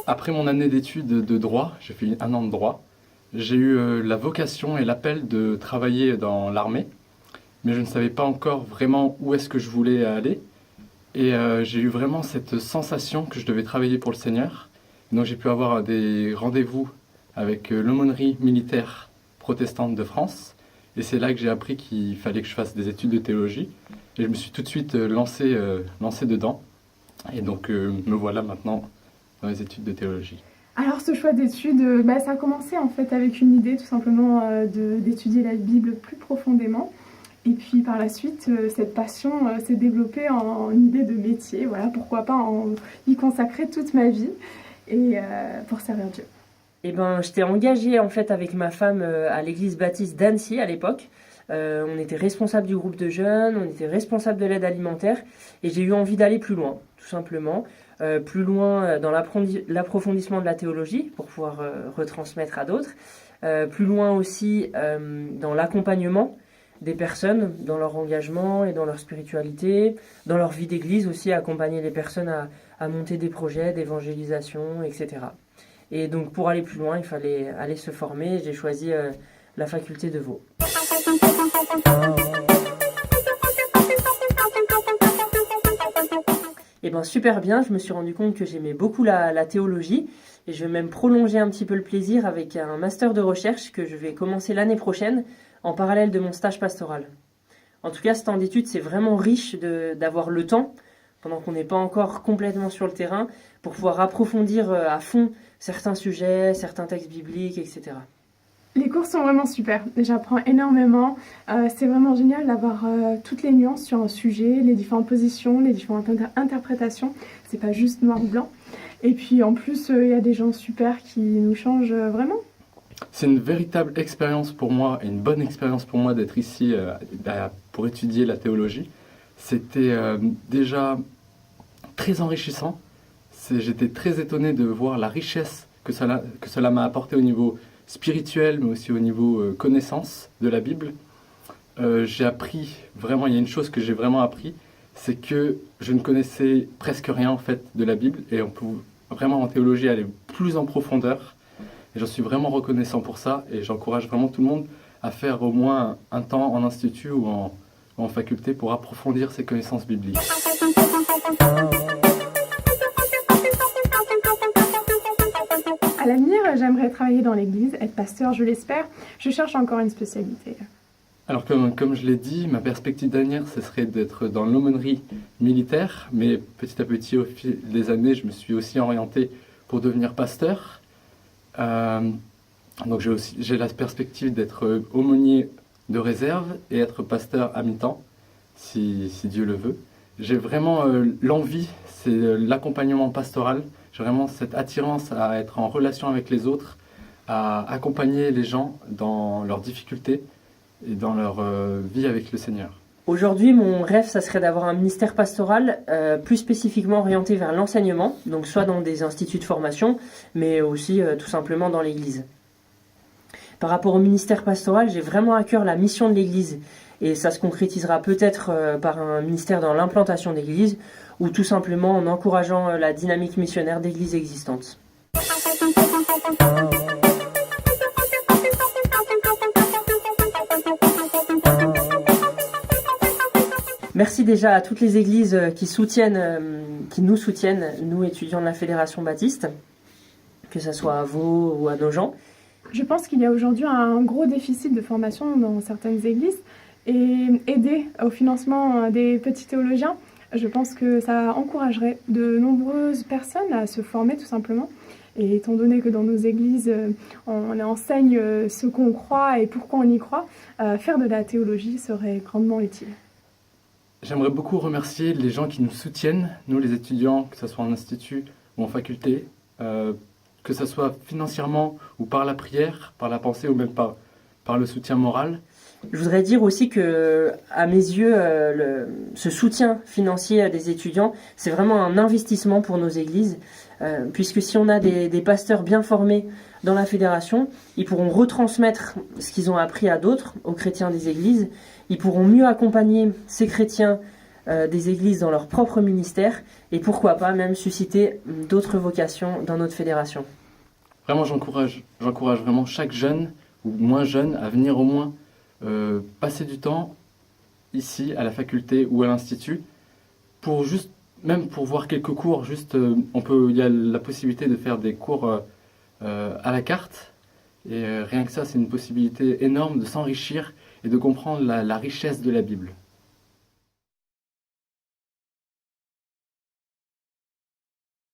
Après mon année d'études de droit, j'ai fait 1 an de droit, j'ai eu la vocation et l'appel de travailler dans l'armée, mais je ne savais pas encore vraiment où est-ce que je voulais aller. Et j'ai eu vraiment cette sensation que je devais travailler pour le Seigneur. Donc j'ai pu avoir des rendez-vous avec l'aumônerie militaire protestante de France. Et c'est là que j'ai appris qu'il fallait que je fasse des études de théologie. Et je me suis tout de suite lancé dedans. Et donc me voilà maintenant dans les études de théologie. Alors ce choix d'études, ça a commencé en fait avec une idée tout simplement d'étudier la Bible plus profondément. Et puis par la suite, cette passion s'est développée en une idée de métier. Voilà, pourquoi pas y consacrer toute ma vie et pour servir Dieu. Eh ben, j'étais engagée en fait avec ma femme à l'église baptiste d'Annecy à l'époque. On était responsable du groupe de jeunes, on était responsable de l'aide alimentaire et j'ai eu envie d'aller plus loin, tout simplement. Plus loin dans l'approfondissement de la théologie pour pouvoir retransmettre à d'autres. Plus loin aussi dans l'accompagnement des personnes dans leur engagement et dans leur spiritualité, dans leur vie d'église aussi, accompagner les personnes à monter des projets d'évangélisation, etc. Et donc pour aller plus loin, il fallait aller se former. J'ai choisi la faculté de Vaud. Et ben super bien, je me suis rendu compte que j'aimais beaucoup la théologie et je vais même prolonger un petit peu le plaisir avec un master de recherche que je vais commencer l'année prochaine en parallèle de mon stage pastoral. En tout cas, ce temps d'études, c'est vraiment riche d'avoir le temps, pendant qu'on n'est pas encore complètement sur le terrain, pour pouvoir approfondir à fond certains sujets, certains textes bibliques, etc. Les cours sont vraiment super, j'apprends énormément, c'est vraiment génial d'avoir toutes les nuances sur un sujet, les différentes positions, les différentes interprétations, c'est pas juste noir ou blanc. Et puis en plus, il y a des gens super qui nous changent vraiment. C'est une véritable expérience pour moi et une bonne expérience pour moi d'être ici pour étudier la théologie. C'était déjà très enrichissant. J'étais très étonné de voir la richesse que cela m'a apporté au niveau spirituel, mais aussi au niveau connaissance de la Bible. J'ai appris, vraiment, il y a une chose que j'ai vraiment appris, c'est que je ne connaissais presque rien en fait de la Bible et on peut vraiment en théologie aller plus en profondeur. Et j'en suis vraiment reconnaissant pour ça et j'encourage vraiment tout le monde à faire au moins un temps en institut ou en faculté pour approfondir ses connaissances bibliques. À l'avenir, j'aimerais travailler dans l'église, être pasteur, je l'espère. Je cherche encore une spécialité. Alors comme je l'ai dit, ma perspective d'avenir, ce serait d'être dans l'aumônerie militaire, mais petit à petit, au fil des années, je me suis aussi orienté pour devenir pasteur. Donc j'ai la perspective d'être aumônier de réserve et être pasteur à mi-temps, si Dieu le veut. J'ai vraiment l'envie, c'est l'accompagnement pastoral. J'ai vraiment cette attirance à être en relation avec les autres, à accompagner les gens dans leurs difficultés et dans leur vie avec le Seigneur. Aujourd'hui, mon rêve, ça serait d'avoir un ministère pastoral plus spécifiquement orienté vers l'enseignement, donc soit dans des instituts de formation, mais aussi tout simplement dans l'Église. Par rapport au ministère pastoral, j'ai vraiment à cœur la mission de l'Église, et ça se concrétisera peut-être par un ministère dans l'implantation d'Église, ou tout simplement en encourageant la dynamique missionnaire d'Églises existantes. Merci déjà à toutes les églises qui nous soutiennent, nous étudiants de la Fédération Baptiste, que ce soit à Vaud ou à Nogent. Je pense qu'il y a aujourd'hui un gros déficit de formation dans certaines églises et aider au financement des petits théologiens, je pense que ça encouragerait de nombreuses personnes à se former tout simplement. Et étant donné que dans nos églises, on enseigne ce qu'on croit et pourquoi on y croit, faire de la théologie serait grandement utile. J'aimerais beaucoup remercier les gens qui nous soutiennent, nous les étudiants, que ce soit en institut ou en faculté, que ce soit financièrement ou par la prière, par la pensée ou même par le soutien moral. Je voudrais dire aussi que, à mes yeux, ce soutien financier des étudiants, c'est vraiment un investissement pour nos églises, puisque si on a des pasteurs bien formés dans la fédération, ils pourront retransmettre ce qu'ils ont appris à d'autres, aux chrétiens des églises. Ils pourront mieux accompagner ces chrétiens des églises dans leur propre ministère, et pourquoi pas même susciter d'autres vocations dans notre fédération. Vraiment, j'encourage vraiment chaque jeune ou moins jeune à venir au moins passer du temps ici à la faculté ou à l'institut pour juste, même pour voir quelques cours, juste il y a la possibilité de faire des cours à la carte, et rien que ça, c'est une possibilité énorme de s'enrichir et de comprendre la richesse de la Bible.